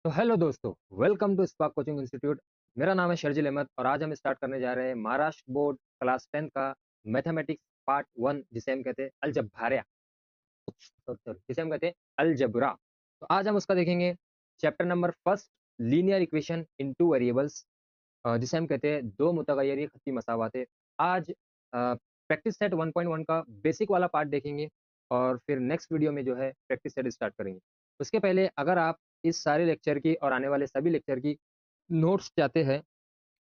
तो हेलो दोस्तों, welcome to spark coaching institute. मेरा नाम है शर्जिल अहमद और आज हम स्टार्ट करने जा रहे हैं महाराष्ट्र बोर्ड क्लास 10 का मैथमेटिक्स पार्ट 1 जिसे हम कहते हैं अलजब्राया सॉरी जिसे हम कहते हैं अलजबरा। तो आज हम उसका देखेंगे chapter number first, linear equation in two variables, जिसे हम कहते हैं दो मुतगय्यर खत्ती मसावाते। आज प्रैक्टिस सेट 1.1 का बेसिक वाला पार्ट देखेंगे और फिर नेक्स्ट वीडियो में जो है प्रैक्टिस सेट स्टार्ट करेंगे। उसके पहले अगर आप इस सारे लेक्चर की और आने वाले सभी लेक्चर की नोट्स चाहते हैं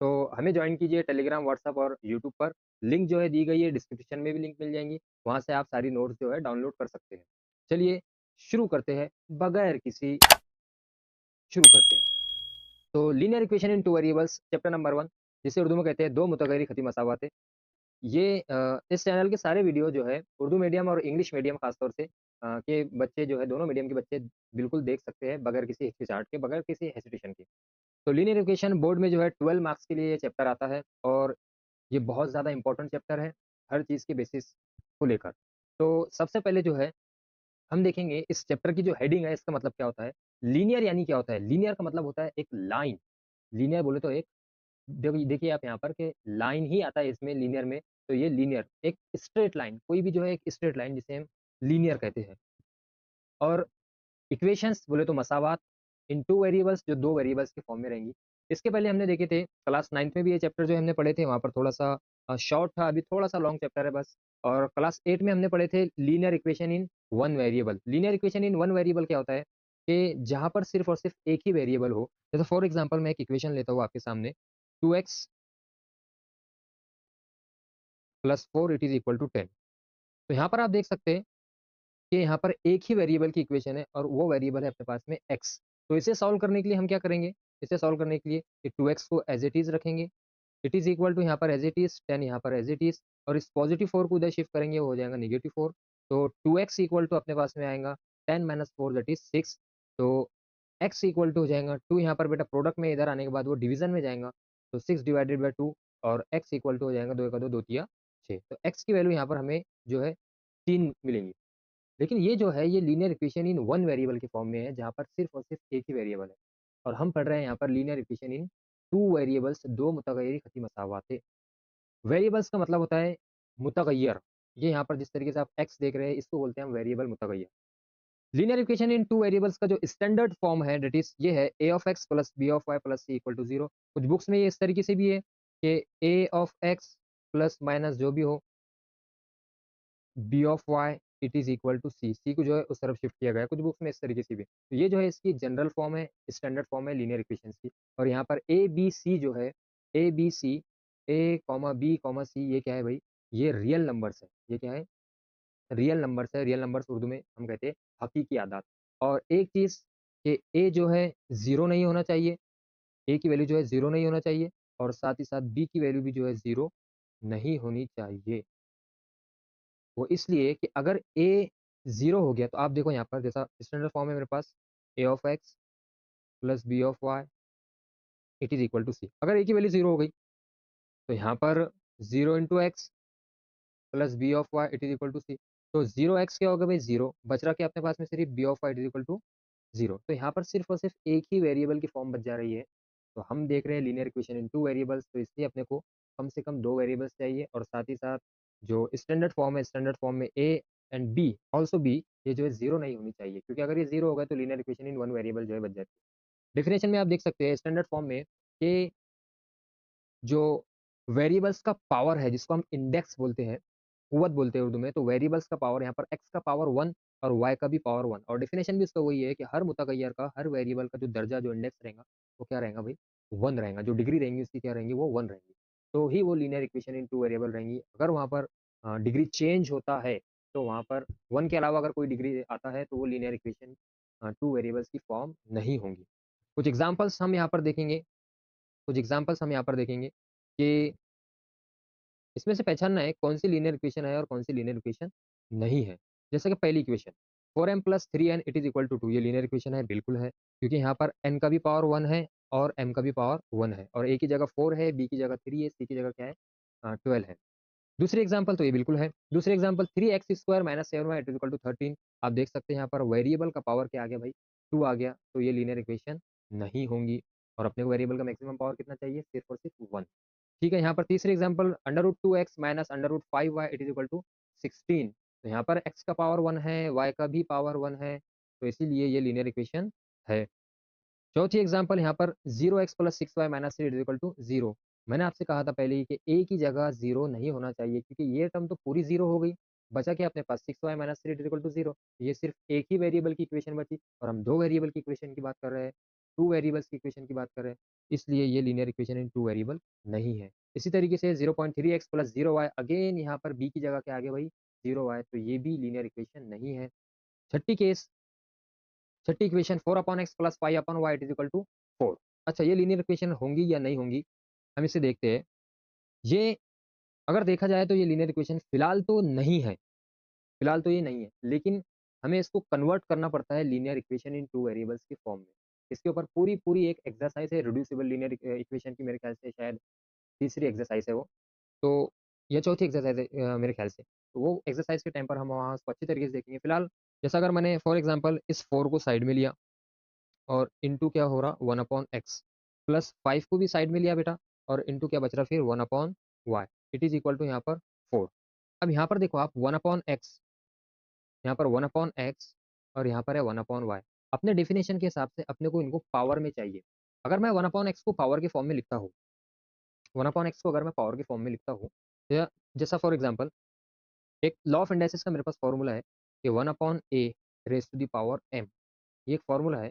तो हमें ज्वाइन कीजिए टेलीग्राम, व्हाट्सएप और यूट्यूब पर। लिंक जो है दी गई है, डिस्क्रिप्शन में भी लिंक मिल जाएंगी, वहां से आप सारी नोट्स जो है डाउनलोड कर सकते हैं। चलिए शुरू करते हैं बगैर किसी शुरू करते हैं। तो linear equation in two variables chapter number 1, जिसे उर्दू में कहते हैं दो मुतगैरी खती मसावाते। ये इस चैनल के सारे वीडियो जो है उर्दू मीडियम और इंग्लिश मीडियम खासतौर से के बच्चे जो है दोनों मीडियम के बच्चे बिल्कुल देख सकते हैं बगैर किसी हिचकिचाहट के, बगैर किसी हेसिटेशन के। तो लीनियर इक्वेशन बोर्ड में जो है 12 मार्क्स के लिए ये चैप्टर आता है और ये बहुत ज़्यादा इंपॉर्टेंट चैप्टर है हर चीज़ के बेसिस को लेकर। तो सबसे पहले जो है हम देखेंगे इस चैप्टर की जो हेडिंग है इसका मतलब क्या होता है। लीनियर यानी क्या होता है? लीनियर का मतलब होता है एक लाइन। लीनियर बोले तो एक देखिए आप यहाँ पर कि लाइन ही आता है इसमें लीनियर में। तो ये लीनियर एक स्ट्रेट लाइन, कोई भी जो है एक स्ट्रेट लाइन जिसे हम लीनियर कहते हैं। और इक्वेशंस बोले तो मसावात इन टू वेरिएबल्स, जो दो वेरिएबल्स के फॉर्म में रहेंगी। इसके पहले हमने देखे थे क्लास 9th में भी ये चैप्टर जो हमने पढ़े थे, वहाँ पर थोड़ा सा शॉर्ट था, अभी थोड़ा सा लॉन्ग चैप्टर है बस। और क्लास 8 में हमने पढ़े थे linear equation in one variable. Linear equation in one variable क्या होता है कि जहाँ पर सिर्फ और सिर्फ एक ही वेरिएबल हो। जैसे फॉर एग्जाम्पल मैं एक इक्वेशन लेता हूँ आपके सामने, 2x plus 4 it is equal to 10। तो यहाँ पर आप देख सकते हैं कि यहाँ पर एक ही वेरिएबल की इक्वेशन है और वो वेरिएबल है अपने पास में x। तो इसे सॉल्व करने के लिए हम क्या करेंगे? इसे सॉल्व करने के लिए ये 2x को एज इट इज रखेंगे, इट इज इक्वल टू यहाँ पर एज इट इज 10, यहाँ पर एज इट इज, और इस पॉजिटिव 4 को उधर शिफ्ट करेंगे, वो हो जाएगा नेगेटिव 4। तो 2x इक्वल टू अपने पास में आएगा 10 माइनस 4 दैट इज 6। तो x इक्वल टू हो जाएगा 2, यहाँ पर बेटा प्रोडक्ट में इधर आने के बाद वो डिवीजन में जाएगा, तो 6 डिवाइडेड बाई 2, और x इक्वल टू हो जाएगा 2 का 2, 2 तिया 6। तो x की वैल्यू यहाँ पर हमें जो है 3 मिलेंगी। लेकिन ये जो है ये linear equation in one variable के फॉर्म में है, जहाँ पर सिर्फ और सिर्फ एक ही वेरिएबल है। और हम पढ़ रहे हैं यहाँ पर linear equation in two variables, दो मुतगय्यर खती मसावाते। वेरिएबल्स का मतलब होता है मुतगय्यर। ये यहाँ पर जिस तरीके से आप एक्स देख रहे हैं इसको बोलते हैं हम वेरिएबल मुतगय्यर। Linear equation in two variables का जो स्टैंडर्ड फॉर्म है डेट इज ये है A of X plus B of Y plus C equal to zero. कुछ बुक्स में ये इस तरीके से भी है कि A of X plus minus जो भी हो B of Y it is equal to C, C को जो है उस तरफ शिफ्ट किया गया है, कुछ बुक्स में इस तरीके से भी। तो ये जो है इसकी जनरल फॉर्म है, स्टैंडर्ड फॉर्म है लीनियर इक्वेशंस की। और यहाँ पर ए बी सी जो है, A B C, A comma B comma C, ये क्या है भाई? ये रियल नंबर्स है। ये क्या है? रियल नंबर्स है। रियल नंबर्स उर्दू में हम कहते हैं हकीकी आदात। और एक चीज़ कि ए जो है ज़ीरो नहीं होना चाहिए, ए की वैल्यू जो है ज़ीरो नहीं होना चाहिए, और साथ ही साथ बी की वैल्यू भी जो है ज़ीरो नहीं होनी चाहिए। वो इसलिए कि अगर ए 0 हो गया तो आप देखो यहाँ पर जैसा स्टैंडर्ड फॉर्म है मेरे पास, A of X plus B of Y it is equal to C. अगर ए की वैल्यू 0 हो गई तो यहाँ पर 0 into X plus B of Y it is equal to C. तो 0x क्या होगा भाई? 0 बच रहा, कि अपने पास में सिर्फ B of Y it is equal to 0। तो यहाँ पर सिर्फ और सिर्फ एक ही वेरिएबल की फॉर्म बच जा रही है। तो हम देख रहे हैं linear equation in two variables, तो इसलिए अपने को कम से कम दो वेरिएबल्स चाहिए। और साथ ही साथ जो स्टैंडर्ड फॉर्म है, स्टैंडर्ड फॉर्म में A and B also B, ये जो है जीरो नहीं होनी चाहिए, क्योंकि अगर ये जीरो होगा तो linear equation in one variable जो है बच जाती है। डेफिनेशन में आप देख सकते हैं स्टैंडर्ड फॉर्म में कि जो वेरिएबल्स का पावर है जिसको हम इंडेक्स बोलते हैं, कुवत बोलते हैं उर्दू में, तो वेरिएबल्स का पावर यहाँ पर एक्स का पावर 1 और वाई का भी पावर 1। और डेफिनेशन भी इसका वही है कि हर मुतगय्यर का, हर वेरिएबल का जो दर्जा, जो इंडेक्स रहेगा वो क्या रहेगा भाई? 1 रहेगा। जो डिग्री रहेंगी उसकी क्या रहेंगी? वो 1 रहेंगी। तो ही वो linear equation in two variable रहेंगी। अगर वहाँ पर डिग्री चेंज होता है तो वहाँ पर 1 के अलावा अगर कोई डिग्री आता है तो वो लीनियर इक्वेशन टू वेरिएबल्स की फॉर्म नहीं होंगी। कुछ एग्जाम्पल्स हम यहाँ पर देखेंगे, कुछ एग्जाम्पल्स हम यहाँ पर देखेंगे कि इसमें से पहचानना है कौन सी लीनियर इक्वेशन है और कौन सी लीनियर इक्वेशन नहीं है। जैसे कि पहली equation 4m plus 3n it is equal to 2, ये लीनियर इक्वेशन है, बिल्कुल है, क्योंकि यहाँ पर n का भी पावर 1 है और m का भी पावर 1 है, और a की जगह 4 है, b की जगह 3 है, c की जगह क्या है? 12 है। दूसरी एग्जाम्पल तो ये बिल्कुल है। दूसरी example 3x² minus 7y it is equal to 13। आप देख सकते हैं यहाँ पर वेरिएबल का पावर क्या आ गया भाई? 2 आ गया, तो ये लीनियर इक्वेशन नहीं होंगी और अपने को वेरिएबल का मैक्सिमम पावर कितना चाहिए? सिर्फ और सिर्फ 1। ठीक है, यहाँ पर तीसरी example √2x minus √5y it is equal to 16। तो यहाँ पर x का पावर 1 है, y का भी पावर 1 है, तो इसीलिए ये लीनियर इक्वेशन है। चौथी एग्जांपल यहाँ पर 0x plus 6y minus 3 is equal to 0। मैंने आपसे कहा था पहले ही कि a की जगह 0 नहीं होना चाहिए क्योंकि ये टर्म तो पूरी 0 हो गई। बचा क्या अपने पास? 6y minus 3 is equal to 0। ये सिर्फ एक ही वेरिएबल की इक्वेशन बची और हम दो वेरिएबल की इक्वेशन की बात कर रहे हैं, टू वेरिएबल्स की इक्वेशन की बात कर रहे हैं, इसलिए ये linear equation in two variable नहीं है। इसी तरीके से 0.3x प्लस 0y, अगेन यहाँ पर b की जगह क्या आ गया भाई? 0y, तो ये भी लीनियर इक्वेशन नहीं है। छठी केस, छठी equation 4/x plus 5/y it is equal to 4। अच्छा, ये लीनियर इक्वेशन होंगी या नहीं होंगी, हम इसे देखते हैं। ये अगर देखा जाए तो ये लीनियर इक्वेशन फिलहाल तो नहीं है, फिलहाल तो ये नहीं है, लेकिन हमें इसको कन्वर्ट करना पड़ता है linear equation in two variables के फॉर्म में। इसके ऊपर पूरी पूरी एक एक्सरसाइज है रिड्यूसिबल लीनियर इक्वेशन की, मेरे ख्याल से शायद तीसरी एक्सरसाइज है वो। तो ये चौथी एक्सरसाइज है मेरे ख्याल से। तो वो एक्सरसाइज के टाइम पर हम वहाँ उसको अच्छी तरीके से देखेंगे। फिलहाल जैसा अगर मैंने फॉर एग्जांपल इस 4 को साइड में लिया और इनटू क्या हो रहा 1/x प्लस 5 को भी साइड में लिया बेटा और इनटू क्या बच रहा फिर 1/y it is equal to यहाँ पर 4। अब यहाँ पर देखो आप 1/x, यहाँ पर 1/x और यहाँ पर है 1/y। अपने डेफिनेशन के हिसाब से अपने को इनको पावर में चाहिए। अगर मैं 1/x को पावर के फॉर्म में लिखता हूँ, 1/x को अगर मैं पावर के फॉर्म में लिखता हूँ, या जैसा फॉर एग्जाम्पल एक लॉ ऑफ इंडाइसिस का मेरे पास फॉर्मूला है कि 1/a raise to the power m, ये एक फॉर्मूला है।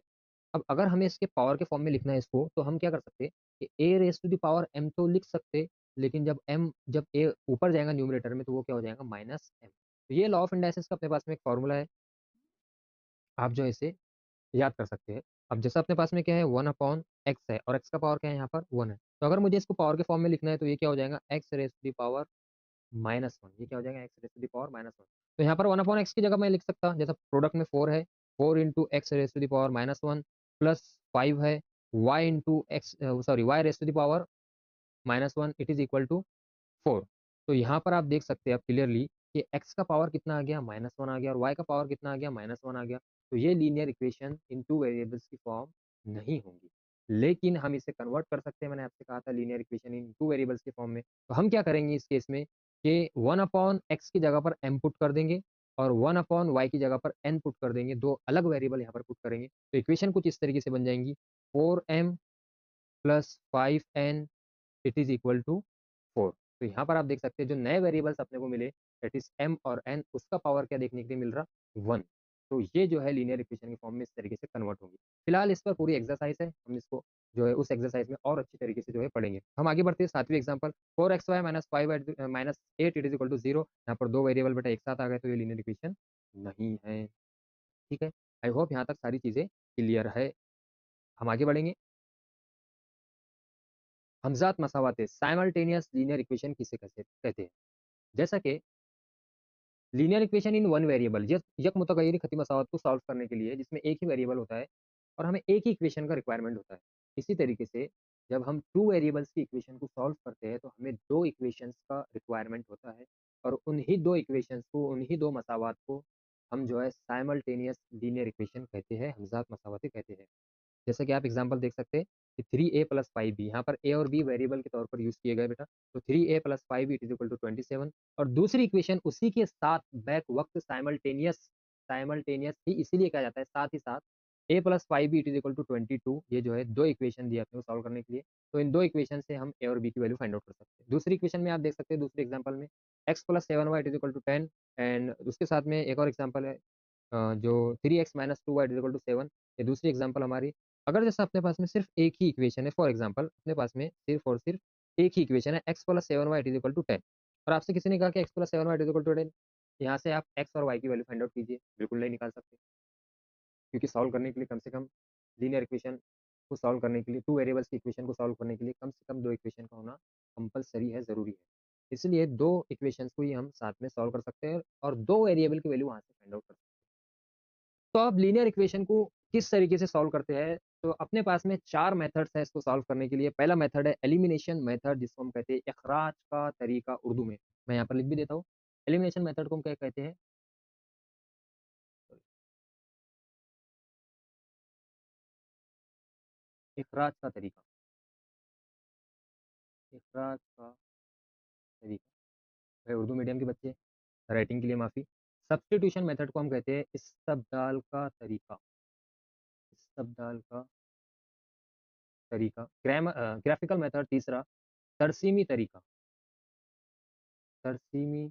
अब अगर हमें इसके पावर के फॉर्म में लिखना है इसको, तो हम क्या कर सकते हैं कि a raise to the power m तो लिख सकते, लेकिन जब a ऊपर जाएगा न्यूमरेटर में तो वो क्या हो जाएगा माइनस m। तो ये लॉ ऑफ इंडाइसिस का अपने पास में एक फॉर्मूला है, आप जो है इसे याद कर सकते हैं। अब जैसा अपने पास में क्या है 1/x है और x का पावर क्या है यहाँ पर 1 है। तो अगर मुझे इसको पावर के फॉर्म में लिखना है तो ये क्या हो जाएगा x raise to the power -1, ये क्या हो जाएगा x raise to the power -1। तो यहाँ पर 1/x की जगह मैं लिख सकता जैसा प्रोडक्ट में 4 है, 4 into x raise to the power -1 plus 5 है y into x sorry y raise to the power -1 it is equal to 4। तो यहाँ पर आप देख सकते हैं आप क्लियरली कि x का पावर कितना आ गया -1 आ गया और y का पावर कितना आ गया -1 आ गया। तो ये linear equation in two variables की फॉर्म नहीं होंगी, लेकिन हम इसे कन्वर्ट कर सकते हैं। मैंने आपसे कहा था linear equation in two variables के फॉर्म में। तो हम क्या करेंगे इस केस में कि 1/x की जगह पर m पुट कर देंगे और 1/y की जगह पर n पुट कर देंगे, दो अलग वेरिएबल यहाँ पर पुट करेंगे। तो इक्वेशन कुछ इस तरीके से बन जाएंगी 4m plus 5n it is equal to 4। तो यहाँ पर आप देख सकते हैं जो नए वेरिएबल्स अपने को मिले दैट इज m और n, उसका पावर क्या देखने के लिए मिल रहा 1। तो ये जो है लीनियर इक्वेशन के फॉर्म में इस तरीके से कन्वर्ट होंगी। फिलहाल इस पर पूरी एक्सरसाइज है, हम इसको जो है उस एक्सरसाइज में और अच्छी तरीके से जो है पढ़ेंगे। हम आगे बढ़ते हैं सातवीं example 4xy minus 5 minus 8 it is equal to 0। यहाँ पर दो वेरिएबल बेटा एक साथ आ गए तो ये लीनियर इक्वेशन नहीं है। ठीक है, आई होप यहाँ तक सारी चीजें क्लियर है। हम आगे बढ़ेंगे। हमजात मसावाते साइमल्टेनियस लीनियर इक्वेशन किसे कहते कहते हैं? जैसा कि linear equation in one variable यक मुतगय्यर खती मसावत को सॉल्व करने के लिए जिसमें एक ही वेरिएबल होता है और हमें एक ही इक्वेशन का रिक्वायरमेंट होता है। इसी तरीके से जब हम टू वेरिएबल्स की इक्वेशन को सॉल्व करते हैं तो हमें दो इक्वेशंस का रिक्वायरमेंट होता है और उन्हीं दो इक्वेशंस को, उन्हीं दो मसावात को हम जो है साइमल्टेनियस लीनियर इक्वेशन कहते हैं, हमजात मसावतें कहते हैं। जैसा कि आप एग्जांपल देख सकते हैं कि 3a प्लस 5b, यहाँ पर a और b वेरिएबल के तौर पर यूज किए गए बेटा। तो 3a plus 5b it is equal to 27 और दूसरी इक्वेशन उसी के साथ बैक वक्त साइमल्टेनियस, साइमल्टेनियस ही इसीलिए कहा जाता है साथ ही साथ a plus 5b it is equal to 22। ये जो है दो इक्वेशन दिए अपने को सॉल्व करने के लिए। तो इन दो इक्वेशन से हम a और b की वैल्यू फाइंड आउट कर सकते हैं। दूसरी इक्वेशन में आप देख सकते हैं दूसरे एग्जाम्पल में x plus 7y it is equal to 10 and उसके साथ में एक और एग्जाम्पल है जो 3x minus 2y is equal to 7। ये दूसरी एग्जाम्पल हमारी। अगर जैसे अपने पास में सिर्फ एक ही इक्वेशन है, फॉर एग्जाम्पल अपने पास में सिर्फ और सिर्फ एक ही इक्वेशन है x plus 7y is equal to 10 और आपसे किसी ने कहा कि x plus 7y is equal to 10, यहाँ से आप x और y की वैल्यू फाइंड आउट कीजिए, बिल्कुल नहीं निकाल सकते क्योंकि सॉल्व करने के लिए कम से कम लीनियर इक्वेशन को सॉल्व करने के लिए, टू वेरिएबल्स की इक्वेशन को सॉल्व करने के लिए कम से कम दो इक्वेशन का होना कंपलसरी है, ज़रूरी है। इसलिए दो इक्वेशंस को ही हम साथ में सॉल्व कर सकते हैं और दो वेरिएबल की वैल्यू वहाँ से फाइंड आउट कर सकते हैं। तो आप लीनियर इक्वेशन को किस तरीके से सॉल्व करते हैं? तो अपने पास में 4 मेथड्स हैं इसको सॉल्व करने के लिए। पहला मेथड है एलिमिनेशन मेथड जिसको हम कहते हैं इखराज का तरीका उर्दू में। मैं यहाँ पर लिख भी देता हूँ। एलिमिनेशन मेथड को हम क्या कहते हैं? इखराज का तरीका, इखराज का तरीका। भाई उर्दू मीडियम के बच्चे, राइटिंग के लिए माफ़ी। सब्स्टिट्यूशन मेथड को हम कहते हैं इस्तब्दाल का तरीका, इस्तब्दाल का तरीका। ग्राफिकल मेथड तीसरा, तरसीमी तरीका, तरसीमी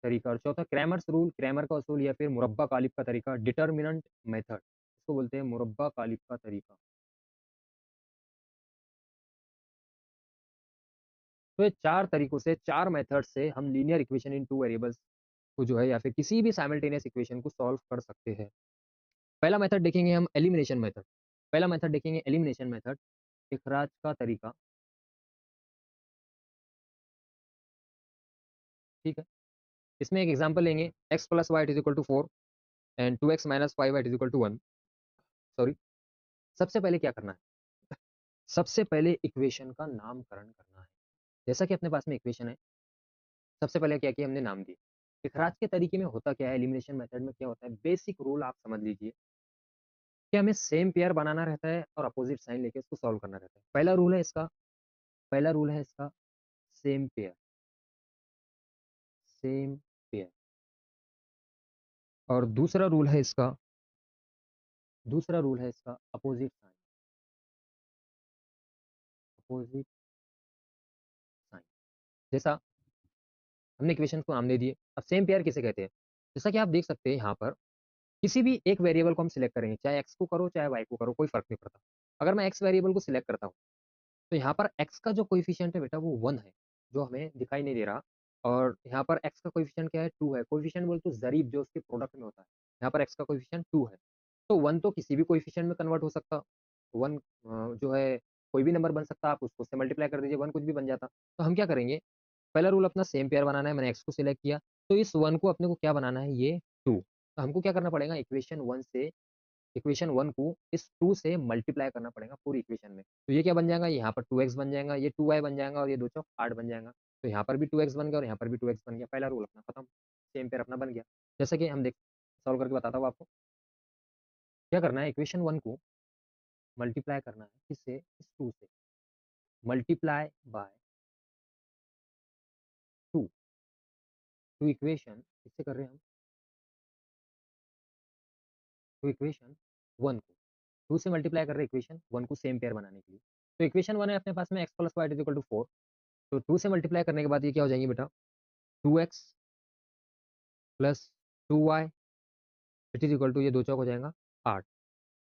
तरीका। और चौथा क्रैमर्स रूल, क्रैमर का उसूल, या फिर मुरब्बा कालिब का तरीका, डिटर्मिनेंट मेथड, इसको बोलते हैं मुरब्बा कालिब का तरीका। तो ये चार तरीकों से, चार मेथड से हम linear equation in two variables को जो है या फिर किसी भी साइमल्टेनियस इक्वेशन को सॉल्व कर सकते हैं। पहला मेथड देखेंगे हम एलिमिनेशन मेथड, पहला मेथड देखेंगे एलिमिनेशन मेथड, इखराज का तरीका। ठीक है, इसमें एक एग्जांपल लेंगे, x plus Y is equal to 4 and 2x minus 5y is equal to 1। Sorry, सबसे पहले क्या करना है, सबसे पहले इक्वेशन का नामकरण करना है। जैसा कि अपने पास में इक्वेशन है, सबसे पहले क्या किया हमने, नाम दिए। इखराज के तरीके में होता क्या है, एलिमिनेशन मेथड में क्या होता है, बेसिक रूल आप समझ लीजिए कि हमें सेम पेयर बनाना रहता है और अपोजिट साइन लेके इसको सॉल्व करना रहता है। पहला रूल है इसका, पहला रूल है इसका सेम पेयर, सेम पेयर। और दूसरा रूल है इसका, दूसरा रूल है इसका अपोजिट साइन, अपोजिट साइन। जैसा हमने इक्वेशन को नाम दे दिए, अब सेम पेयर किसे कहते हैं, जैसा कि आप देख सकते हैं यहाँ पर किसी भी एक वेरिएबल को हम सिलेक्ट करेंगे, चाहे एक्स को करो चाहे वाई को करो, कोई फर्क नहीं पड़ता। अगर मैं एक्स वेरिएबल को सिलेक्ट करता हूँ तो यहाँ पर एक्स का जो कोएफिशिएंट है बेटा वो 1 है, जो हमें दिखाई नहीं दे रहा। और यहाँ पर एक्स का कोएफिशिएंट क्या है, 2 है। कोएफिशिएंट बोल तो ज़रीब जो उसके प्रोडक्ट में होता है, यहाँ पर एक्स का कोएफिशिएंट 2 है। तो 1 तो किसी भी कोएफिशिएंट में कन्वर्ट हो सकता, 1 जो है कोई भी नंबर बन सकता, आप उसको से मल्टीप्लाई कर दीजिए 1 कुछ भी बन जाता। तो हम क्या करेंगे, पहला रूल अपना सेम पेयर बनाना है, मैंने एक्स को सिलेक्ट किया, तो इस 1 को अपने को क्या बनाना है, ये 2। तो हमको क्या करना पड़ेगा, इक्वेशन 1 से, इक्वेशन 1 को इस 2 से मल्टीप्लाई करना पड़ेगा पूरी इक्वेशन में। तो ये क्या बन जाएगा, यहाँ पर 2x बन जाएगा, ये 2y बन जाएगा और ये 2 चौक 8 बन जाएगा। तो यहाँ पर भी 2x बन गया और यहाँ पर भी 2x बन गया। पहला रूल अपना खत्म, सेम पेयर अपना बन गया। जैसा कि हम देख सॉल्व करके बताता हूँ आपको। क्या करना है, इक्वेशन 1 को मल्टीप्लाई करना है किससे, इस 2 से, मल्टीप्लाई बाय 2, टू इक्वेशन किससे कर रहे हैं हम, टू इक्वेशन 1 को 2 से मल्टीप्लाई कर रहे हैं इक्वेशन 1 को सेम पेयर बनाने के लिए। तो इक्वेशन 1 है अपने पास में, X plus Y is equal to 4। तो 2 से मल्टीप्लाई करने के बाद ये क्या हो जाएंगे बेटा, 2x plus 2y it is equal to, ये 2 चौक हो जाएगा 8।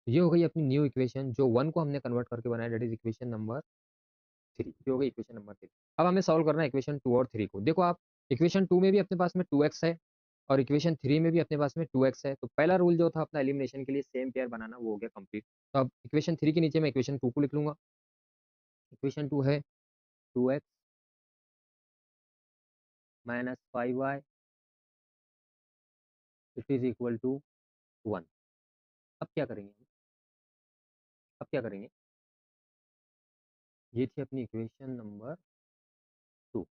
ये हो गई अपनी न्यू इक्वेशन, जो 1 को हमने कन्वर्ट करके बनाया, दैट इज इक्वेशन नंबर 3। ये हो गई इक्वेशन नंबर 3। अब हमें सॉल्व करना है इक्वेशन 2 और 3 को। देखो आप, इक्वेशन 2 में भी अपने पास में 2x है और इक्वेशन 3 में भी अपने पास में 2x है। तो पहला रूल जो था अपना एलिमिनेशन के लिए सेम पेयर बनाना, वो हो गया कंप्लीट। तो अब इक्वेशन 3 के नीचे मैं इक्वेशन 2 को लिख लूंगा। इक्वेशन 2 है 2x minus 5y it is equal to 1। अब क्या करेंगे, अब क्या करेंगे, ये थी अपनी इक्वेशन नंबर 2।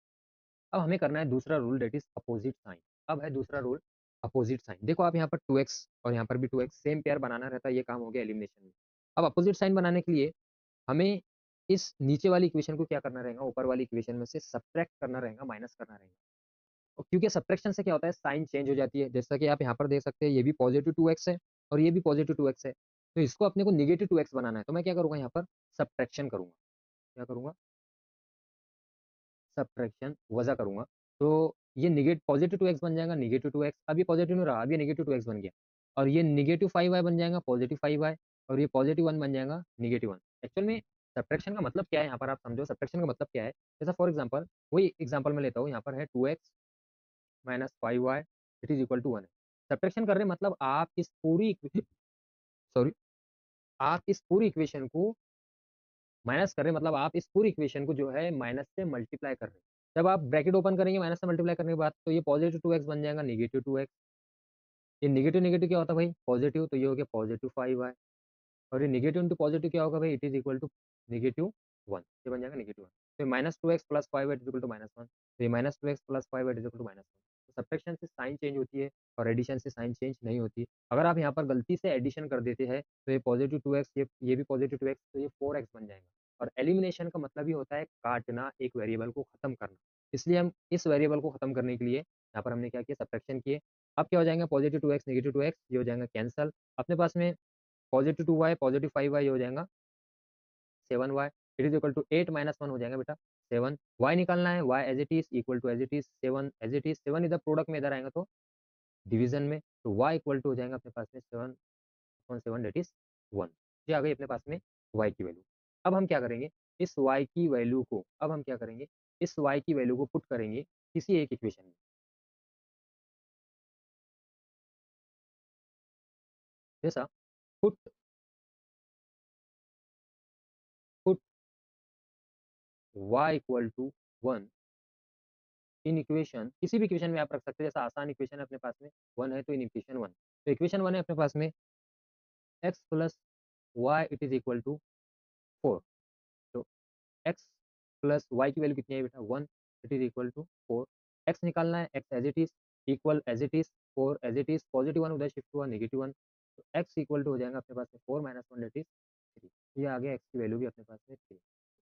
अब हमें करना है दूसरा rule, that is opposite sign. अब है दूसरा रूल अपोजिट साइन। देखो आप यहाँ पर 2x और यहाँ पर भी 2x सेम पेयर बनाना रहता है, ये काम हो गया एलिमिनेशन में। अब अपोजिट साइन बनाने के लिए हमें इस नीचे वाली इक्वेशन को क्या करना रहेगा, ऊपर वाली इक्वेशन में से सब्ट्रैक्ट करना रहेगा, माइनस करना रहेगा। और क्योंकि सब्ट्रैक्शन से क्या होता है, साइन चेंज हो जाती है। जैसा कि आप यहाँ पर देख सकते हैं, ये भी पॉजिटिव 2x है और ये भी पॉजिटिव 2x है। तो इसको अपने को निगेटिव 2x बनाना है, तो मैं क्या करूँगा, यहाँ पर सब्ट्रैक्शन करूँगा। क्या करूँगा, सब्ट्रैक्शन, वज़ा करूँगा। तो ये निगेट पॉजिटिव 2x बन जाएगा, नेगेटिव 2x। अब ये पॉजिटिव नहीं रहा, अब ये नेगेटिव 2x बन गया। और ये नेगेटिव 5y बन जाएगा, पॉजिटिव 5y। और ये पॉजिटिव 1 बन जाएगा, नेगेटिव 1। एक्चुअल में सब्ट्रैक्शन का मतलब क्या है, यहाँ पर आप समझो सब्ट्रैक्शन का मतलब क्या है। जैसा फॉर एग्जांपल, वही एग्जांपल मैं लेता हूँ, यहाँ पर है 2x minus 5y it is equal to 1 है। सब्ट्रैक्शन कर रहे हैं मतलब आप इस पूरी सॉरी, आप इस पूरी इक्वेशन को माइनस कर रहे हैं, मतलब आप इस पूरी इक्वेशन को जो है माइनस से मल्टीप्लाई कर रहे हैं। जब आप ब्रैकेट ओपन करेंगे माइनस से मल्टीप्लाई करने के बाद, तो ये पॉजिटिव 2x बन जाएगा, नेगेटिव 2x। ये नेगेटिव नेगेटिव क्या होता है भाई, पॉजिटिव, तो ये हो गया पॉजिटिव 5y। और ये नेगेटिव इंटू पॉजिटिव क्या होगा भाई, it is equal to negative 1। ये बन जाएगा नेगेटिव 1। तो minus 2x plus 5y is equal to -1। तो ये minus 2x plus 5y is equal to -1। Subtraction से साइन चेंज होती है और एडिशन से साइन चेंज नहीं होती। अगर आप यहाँ पर गलती से एडिशन कर देते हैं तो ये पॉजिटिव 2x, ये भी पॉजिटिव 2x, तो ये 4x बन जाएगा। और एलिमिनेशन का मतलब ही होता है काटना, एक वेरिएबल को खत्म करना। इसलिए हम इस वेरिएबल को खत्म करने के लिए यहाँ पर हमने क्या किया, सब्ट्रैक्शन किए। अब क्या हो जाएगा, पॉजिटिव 2x नेगेटिव 2x ये हो जाएगा कैंसल। अपने पास में पॉजिटिव 2y पॉजिटिव 5y ये हो जाएगा 7y। It is equal to 8 minus 1 हो जाएगा बेटा 7। y निकालना है, y as it is equal to as it is 7 as it is 7 इधर प्रोडक्ट में इधर आएगा तो डिवीजन में, तो y इक्वल टू हो जाएगा अपने पास में 7/7 दैट इज 1। ये आ गई अपने पास में y की वैल्यू। अब हम क्या करेंगे, इस y की वैल्यू को, अब हम क्या करेंगे, इस y की वैल्यू को पुट करेंगे किसी एक इक्वेशन में। जैसा put put y equal to 1 in equation, किसी भी इक्वेशन में आप रख सकते हैं। जैसा आसान इक्वेशन है अपने पास में 1 है तो इन इक्वेशन 1, तो इक्वेशन 1 है अपने पास में x plus y it is equal to 4। तो x प्लस y की वैल्यू कितनी है बेटा 1, it is equal to 4। x निकालना है, x as it is equal as it is 4 as it is, positive 1 उधर शिफ्ट हुआ नेगेटिव 1, तो x इक्वल टू हो जाएगा अपने पास में 4 माइनस 1 दैट इज 3। ये आ गया x की वैल्यू भी अपने पास में 3।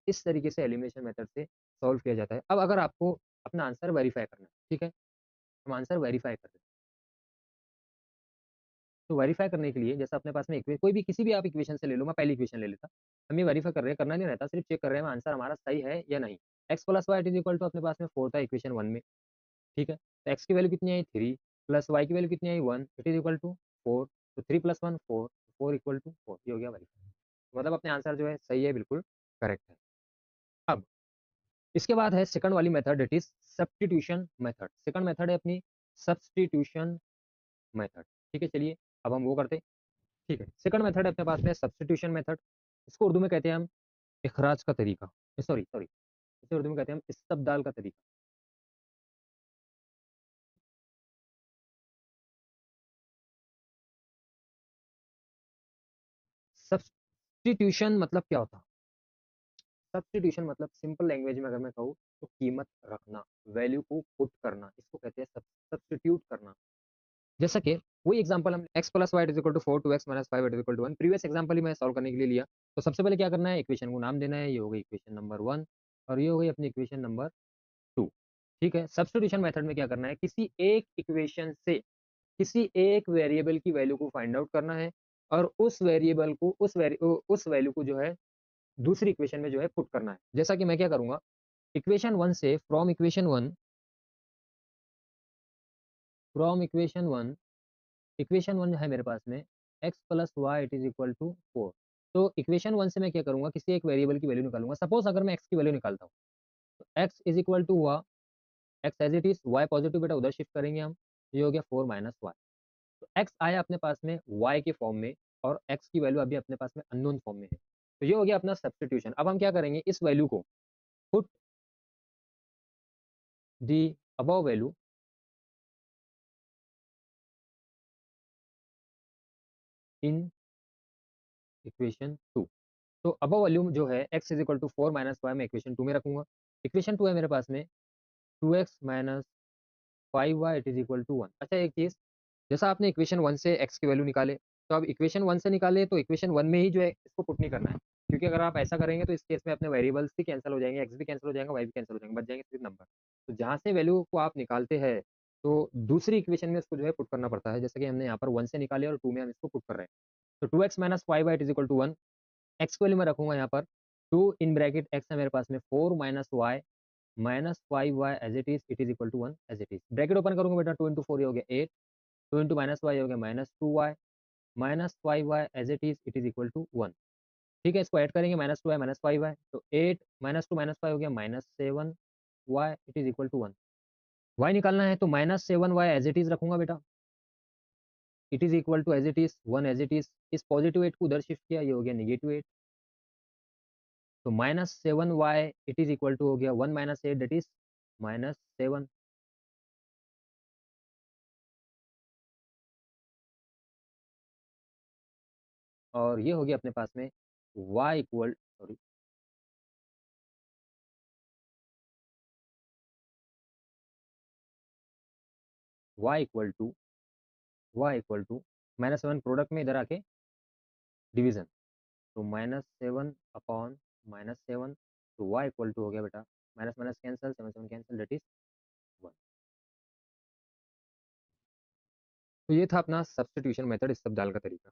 इस तरीके से एलिमिनेशन मेथड से सॉल्व किया जाता है। अब अगर आपको अपना आंसर वेरीफाई करना है, ठीक है, हम आंसर वेरीफाई कर रहे हैं, तो वेरीफाई करने के लिए जैसा अपने पास में कोई भी किसी भी आप इक्वेशन से ले लो, मैं पहली इक्वेशन ले लेता, हम ये वेरीफाई कर रहे हैं, करना नहीं रहता, सिर्फ चेक कर रहे हैं आंसर हमारा सही है या नहीं। X plus Y is equal to अपने पास में 4 था इक्वेशन 1 में, ठीक है, तो एक्स की वैल्यू कितनी आई 3 प्लस वाई की वैल्यू कितनी आई 1 इट इज इक्वल टू 4, तो 3 प्लस 1 4, 4 इक्वल टू 4, ये हो गया वेरीफाई। मतलब अपने आंसर जो है सही है, बिल्कुल करेक्ट है। अब इसके बाद है सेकंड वाली method, it is substitution method. Second method है अपनी सब्स्टिट्यूशन मेथड। ठीक है, चलिए अब हम वो करते हैं। ठीक है, सेकंड मेथड है अपने पास में सब्स्टिट्यूशन मेथड। इसको उर्दू में कहते हैं हम इखराज का तरीका, सॉरी सॉरी, इसे उर्दू में कहते हैं हम इस्तबदाल का तरीका। सब्स्टिट्यूशन मतलब क्या होता है, सब्स्टिट्यूशन मतलब सिंपल लैंग्वेज में अगर मैं कहूँ तो कीमत रखना, वैल्यू को पुट करना, इसको कहते हैं सब्स्टिट्यूट करना। जैसा कि वही एग्जांपल हम x plus Y is equal to 4 2x minus 5 is equal to 1 previous example ही मैं सॉल्व करने के लिए लिया। तो सबसे पहले क्या करना है, इक्वेशन को नाम देना है, ये हो गई इक्वेशन नंबर 1 और ये हो गई अपनी इक्वेशन नंबर 2। ठीक है, सब्स्टिट्यूशन मेथड में क्या करना है, किसी एक इक्वेशन से किसी एक वेरिएबल की वैल्यू को फाइंड आउट करना है और उस वेरिएबल को उस वैल्यू को जो है दूसरी इक्वेशन में जो है पुट करना है। जैसा कि मैं क्या करूंगा, इक्वेशन 1 से फ्रॉम इक्वेशन 1 है मेरे पास में x plus y it is equal to 4। तो इक्वेशन 1 से मैं क्या करूंगा, किसी एक वेरिएबल की वैल्यू निकालूंगा। सपोज अगर मैं x की वैल्यू निकालता हूँ तो x इज इक्वल टू हुआ x as it is, y positive बेटा उधर शिफ्ट करेंगे हम, ये हो गया 4 माइनस वाई। तो x आया अपने पास में y के फॉर्म में और x की वैल्यू अभी अपने पास में अननोन फॉर्म में है, तो ये हो गया अपना सब्स्टिट्यूशन। अब हम क्या करेंगे, इस वैल्यू को put the above value in equation 2। तो अबव वैल्यू जो है x is equal to 4 minus y मैं इक्वेशन 2 में रखूंगा। इक्वेशन 2 है मेरे पास में 2x minus 5y it is equal to 1। अच्छा एक चीज, जैसा आपने इक्वेशन 1 से x की वैल्यू निकाले, तो अब इक्वेशन 1 से निकाले तो इक्वेशन 1 में ही जो है इसको पुट नहीं करना है, क्योंकि अगर आप ऐसा करेंगे तो इस केस में अपने वेरिएबल्स भी कैंसिल हो जाएंगे, x भी कैंसिल हो जाएगा, y भी कैंसिल हो जाएंगे, बच जाएंगे सिर्फ नंबर। तो जहाँ से वैल्यू को आप निकालते हैं तो दूसरी इक्वेशन में इसको जो है पुट करना पड़ता है। जैसे कि हमने यहाँ पर 1 से निकाले और 2 में हम इसको पुट कर रहे हैं। तो 2x minus 5y it is equal to 1, x की वैल्यू मैं रखूंगा यहाँ पर 2 इन ब्रैकेट x है मेरे पास में 4 minus y minus 5y as it is equal to 1 as it is. Bracket open करूंगा बेटा, 2 इंटू 4 ये हो गया 8, 2 इंटू माइनस वाई हो गया minus 2y minus 5y as it is equal to 1। ठीक है, इसको ऐड करेंगे माइनस 2y माइनस 5y, तो 8 माइनस 2 माइनस 5 हो गया minus 7y it is equal to 1। y निकालना है तो minus 7y as it is रखूंगा बेटा, it is equal to as it is 1 as it is. इस पॉजिटिव 8 को उधर शिफ्ट किया, ये हो गया नेगेटिव 8, तो minus 7y it is equal to हो गया 1 माइनस 8 दैट इज माइनस 7। और ये हो गया अपने पास में y equal, sorry, y equal to -7 product में इधर आके डिवीजन, तो -7 अपॉन -7, तो y इक्वल टू हो गया बेटा minus minus cancel, 7 7 cancel, that is 1। तो ये था अपना सब्स्टिट्यूशन मेथड, इस सब दाल का तरीका।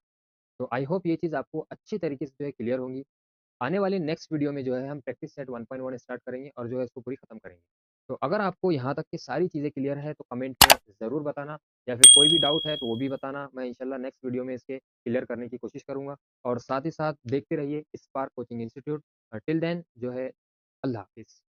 तो आई होप ये चीज़ आपको अच्छी तरीके से जो है क्लियर होंगी। आने वाले नेक्स्ट वीडियो में जो है हम प्रैक्टिस सेट 1.1 स्टार्ट करेंगे और जो है इसको पूरी खत्म करेंगे। तो अगर आपको यहाँ तक की सारी चीज़ें क्लियर है तो कमेंट में ज़रूर बताना, या फिर कोई भी डाउट है तो वो भी बताना। मैं इंशाल्लाह नेक्स्ट वीडियो में इसके क्लियर करने की कोशिश करूँगा, और साथ ही साथ देखते रहिए Spark coaching institute. Till then जो है अल्लाह हाफ़िज़।